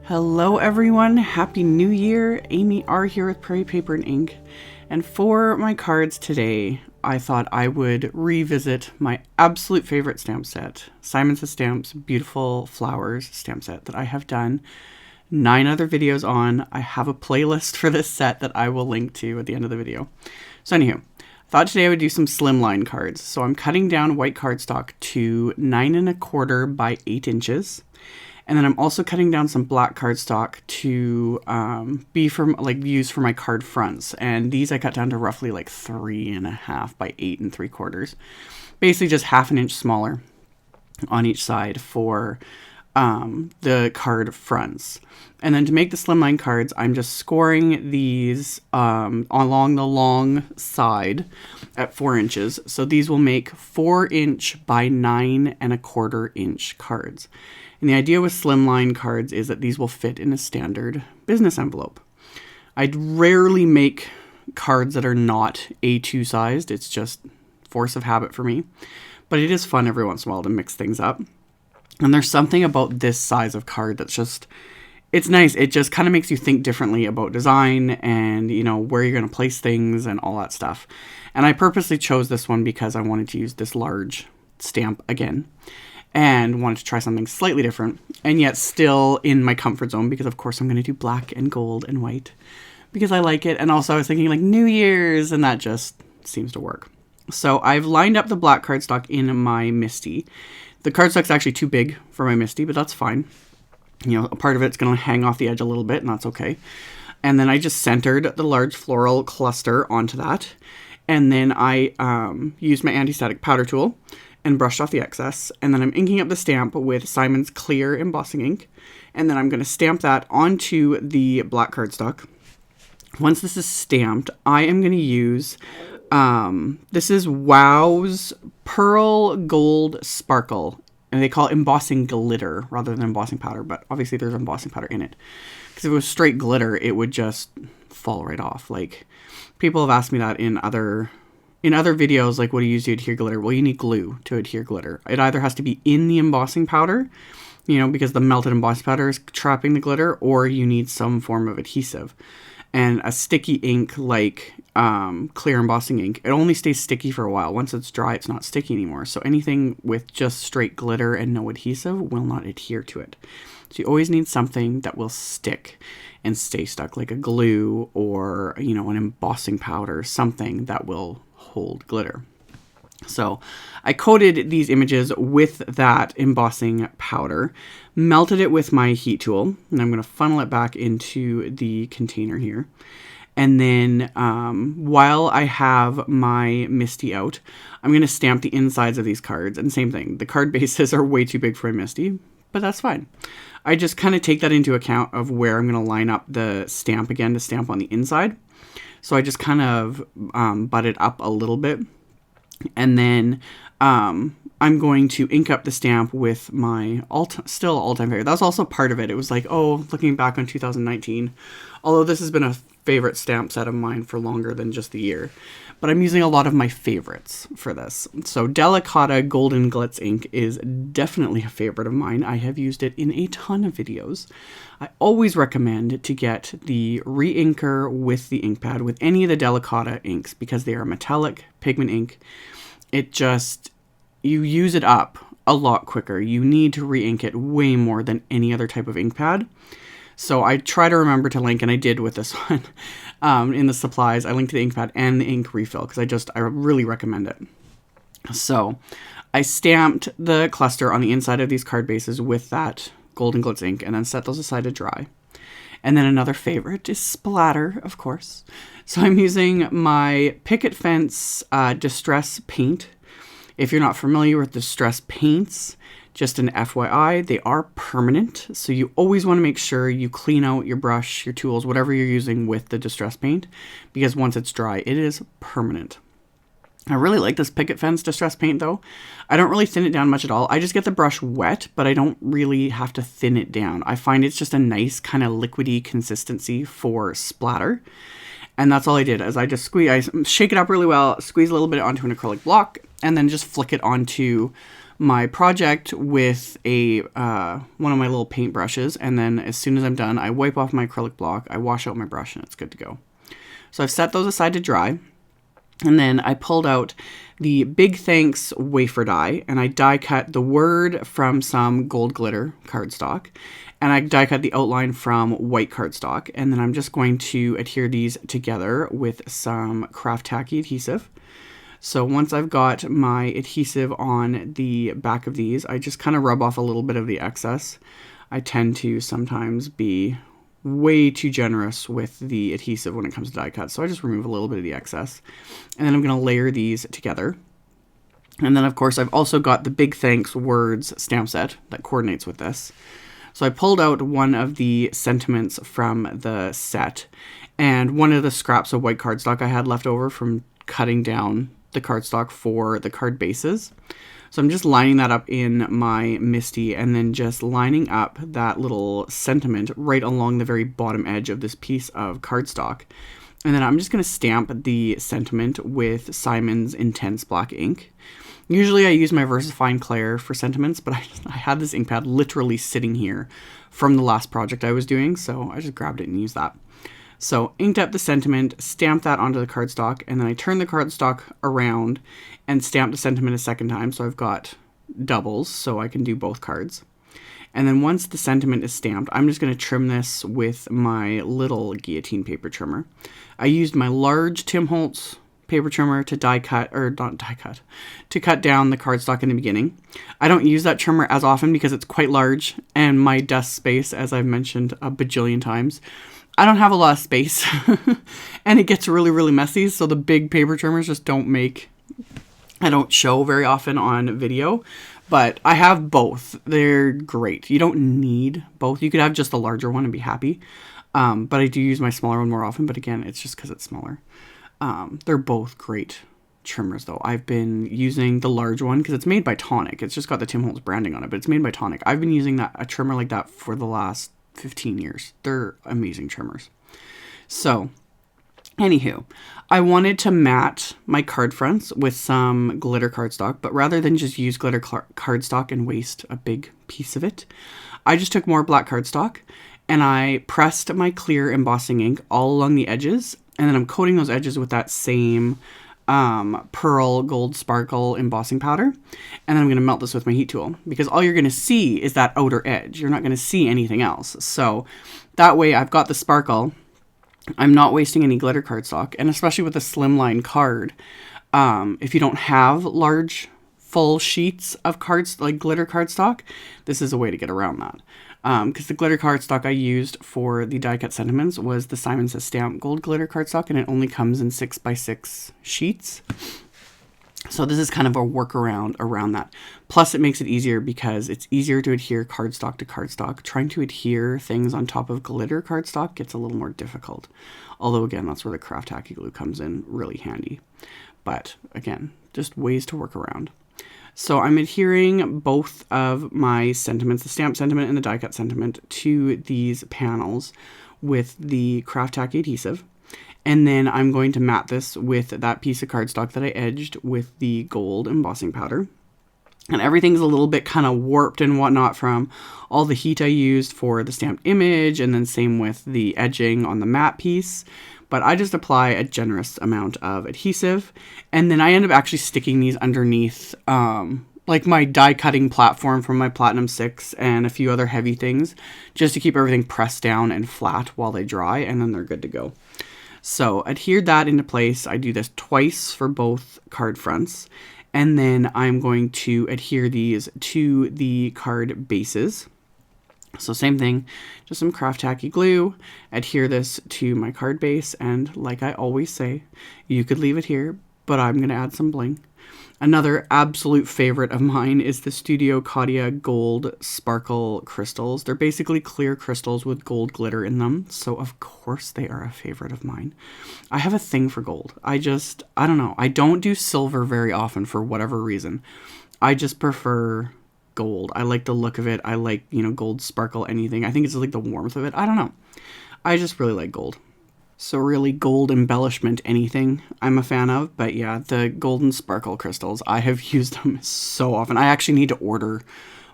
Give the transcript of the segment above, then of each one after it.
Hello everyone, Happy New Year! AmyR here with Prairie Paper and Ink, and for my cards today, I thought I would revisit my absolute favorite stamp set, Simon Says Stamps Beautiful Flowers stamp set that I have done 9 other videos on. I have a playlist for this set that I will link to at the end of the video. So anywho, I thought today I would do some slimline cards. So I'm cutting down white cardstock to 9 1/4 by 8 inches. And then I'm also cutting down some black cardstock to be from used for my card fronts. And these I cut down to roughly like 3 1/2 by 8 3/4. Basically just 1/2 inch smaller on each side for the card fronts. And then to make the slimline cards, I'm just scoring these along the long side at 4 inches. So these will make 4 inch by 9 1/4 inch cards. And the idea with slimline cards is that these will fit in a standard business envelope. I'd rarely make cards that are not A2 sized. It's just force of habit for me. But it is fun every once in a while to mix things up. And there's something about this size of card that's just, it's nice. It just kind of makes you think differently about design and, you know, where you're going to place things and all that stuff. And I purposely chose this one because I wanted to use this large stamp again and wanted to try something slightly different and yet still in my comfort zone, because of course I'm going to do black and gold and white because I like it. And also I was thinking like New Year's, and that just seems to work. So I've lined up the black cardstock in my MISTI. The cardstock's actually too big for my MISTI, but that's fine. You know, a part of it's going to hang off the edge a little bit, and that's okay. And then I just centered the large floral cluster onto that. And then I used my anti-static powder tool and brushed off the excess. And then I'm inking up the stamp with Simon's clear embossing ink. And then I'm going to stamp that onto the black cardstock. Once this is stamped, I am going to use, this is Wow's Pearl Gold Sparkle. And they call it embossing glitter rather than embossing powder. But obviously there's embossing powder in it. Because if it was straight glitter, it would just fall right off. Like, people have asked me that in other videos, like, what do you use to adhere glitter? Well, you need glue to adhere glitter. It either has to be in the embossing powder, you know, because the melted embossing powder is trapping the glitter, or you need some form of adhesive. And a sticky ink like clear embossing ink, it only stays sticky for a while. Once it's dry, it's not sticky anymore. So anything with just straight glitter and no adhesive will not adhere to it. So you always need something that will stick and stay stuck, like a glue or, you know, an embossing powder, something that will hold glitter. So I coated these images with that embossing powder, melted it with my heat tool, and I'm going to funnel it back into the container here. And then while I have my MISTI out, I'm going to stamp the insides of these cards. And same thing, the card bases are way too big for my MISTI, but that's fine. I just kind of take that into account of where I'm going to line up the stamp again to stamp on the inside. So I just kind of butt it up a little bit. And then I'm going to ink up the stamp with my still all-time favorite. That was also part of it. It was like, oh, looking back on 2019, although this has been a favorite stamp set of mine for longer than just the year, but I'm using a lot of my favorites for this. So Delicata Golden Glitz ink is definitely a favorite of mine. I have used it in a ton of videos. I always recommend to get the re-inker with the ink pad with any of the Delicata inks because they are metallic pigment ink. It just, you use it up a lot quicker. You need to re-ink it way more than any other type of ink pad. So I try to remember to link, and I did with this one, in the supplies. I linked the ink pad and the ink refill because I really recommend it. So I stamped the cluster on the inside of these card bases with that Golden Glitz ink and then set those aside to dry. And then another favorite is splatter, of course. So I'm using my Picket Fence Distress Paint. If you're not familiar with Distress Paints, just an FYI, they are permanent. So you always want to make sure you clean out your brush, your tools, whatever you're using with the Distress Paint, because once it's dry, it is permanent. I really like this Picket Fence Distress Paint though. I don't really thin it down much at all. I just get the brush wet, but I don't really have to thin it down. I find it's just a nice kind of liquidy consistency for splatter. And that's all I did, is I just shake it up really well, squeeze a little bit onto an acrylic block, and then just flick it onto my project with a one of my little paint brushes. And then as soon as I'm done, I wipe off my acrylic block, I wash out my brush, and it's good to go. So I've set those aside to dry. And then I pulled out the Big Thanks wafer die, and I die cut the word from some gold glitter cardstock, and I die cut the outline from white cardstock. And then I'm just going to adhere these together with some craft tacky adhesive. So once I've got my adhesive on the back of these, I just kind of rub off a little bit of the excess. I tend to sometimes be way too generous with the adhesive when it comes to die cut, so I just remove a little bit of the excess. And then I'm going to layer these together. And then of course I've also got the Big Thanks words stamp set that coordinates with this. So I pulled out one of the sentiments from the set, and one of the scraps of white cardstock I had left over from cutting down the cardstock for the card bases. So I'm just lining that up in my MISTI, and then just lining up that little sentiment right along the very bottom edge of this piece of cardstock. And then I'm just going to stamp the sentiment with Simon's Intense Black ink. Usually I use my VersaFine Clair for sentiments, but I had this ink pad literally sitting here from the last project I was doing, so I just grabbed it and used that. So inked up the sentiment, stamped that onto the cardstock, and then I turn the cardstock around and stamp the sentiment a second time, so I've got doubles, so I can do both cards. And then once the sentiment is stamped, I'm just going to trim this with my little guillotine paper trimmer. I used my large Tim Holtz paper trimmer to to cut down the cardstock in the beginning. I don't use that trimmer as often because it's quite large, and my desk space, as I've mentioned a bajillion times, I don't have a lot of space and it gets really, really messy. So the big paper trimmers just I don't show very often on video, but I have both. They're great. You don't need both. You could have just the larger one and be happy. But I do use my smaller one more often, but again, it's just because it's smaller. They're both great trimmers though. I've been using the large one because it's made by Tonic. It's just got the Tim Holtz branding on it, but it's made by Tonic. I've been using a trimmer like that for the last 15 years. They're amazing trimmers. So anywho, I wanted to matte my card fronts with some glitter cardstock, but rather than just use glitter cardstock and waste a big piece of it, I just took more black cardstock and I pressed my clear embossing ink all along the edges, and then I'm coating those edges with that same pearl gold sparkle embossing powder. And then I'm going to melt this with my heat tool, because all you're going to see is that outer edge. You're not going to see anything else. So that way I've got the sparkle. I'm not wasting any glitter cardstock. And especially with a slimline card, if you don't have large full sheets of cards like glitter cardstock, this is a way to get around that. Because the glitter cardstock I used for the die cut sentiments was the Simon Says Stamp gold glitter cardstock, and it only comes in 6x6 sheets. So this is kind of a workaround around that. Plus it makes it easier because it's easier to adhere cardstock to cardstock. Trying to adhere things on top of glitter cardstock gets a little more difficult. Although again, that's where the craft tacky glue comes in really handy. But again, just ways to work around. So I'm adhering both of my sentiments, the stamp sentiment and the die cut sentiment, to these panels with the craft tacky adhesive. And then I'm going to matte this with that piece of cardstock that I edged with the gold embossing powder. And everything's a little bit kind of warped and whatnot from all the heat I used for the stamped image, and then same with the edging on the matte piece. But I just apply a generous amount of adhesive, and then I end up actually sticking these underneath like my die cutting platform from my Platinum 6 and a few other heavy things, just to keep everything pressed down and flat while they dry, and then they're good to go. So adhere that into place. I do this twice for both card fronts, and then I'm going to adhere these to the card bases. So same thing, just some craft tacky glue, adhere this to my card base, and like I always say, you could leave it here, but I'm going to add some bling. Another absolute favorite of mine is the Studio Caudia Gold Sparkle Crystals. They're basically clear crystals with gold glitter in them, so of course they are a favorite of mine. I have a thing for gold. I don't know. I don't do silver very often for whatever reason. I just prefer gold. I like the look of it. I like, gold sparkle anything. I think it's like the warmth of it. I don't know. I just really like gold. So really gold embellishment, anything I'm a fan of. But yeah, the golden sparkle crystals, I have used them so often. I actually need to order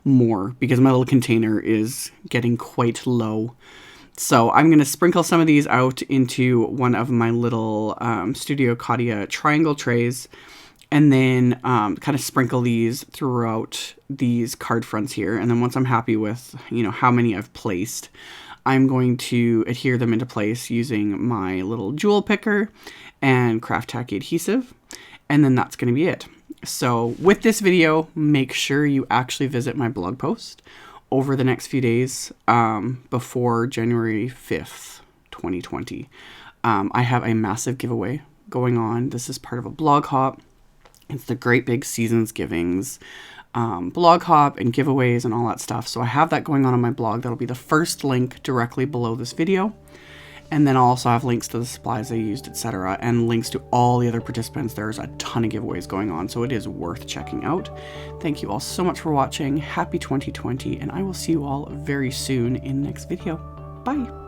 more because my little container is getting quite low. So I'm going to sprinkle some of these out into one of my little Studio Caudia triangle trays, and then kind of sprinkle these throughout these card fronts here. And then once I'm happy with, you know, how many I've placed, I'm going to adhere them into place using my little jewel picker and craft tacky adhesive. And then that's going to be it. So with this video, make sure you actually visit my blog post over the next few days before January 5th, 2020. I have a massive giveaway going on. This is part of a blog hop. It's the Great Big Seasons Givings blog hop and giveaways and all that stuff. So I have that going on my blog. That'll be the first link directly below this video. And then I'll also have links to the supplies I used, etc. and links to all the other participants. There's a ton of giveaways going on, so it is worth checking out. Thank you all so much for watching. Happy 2020, and I will see you all very soon in the next video. Bye!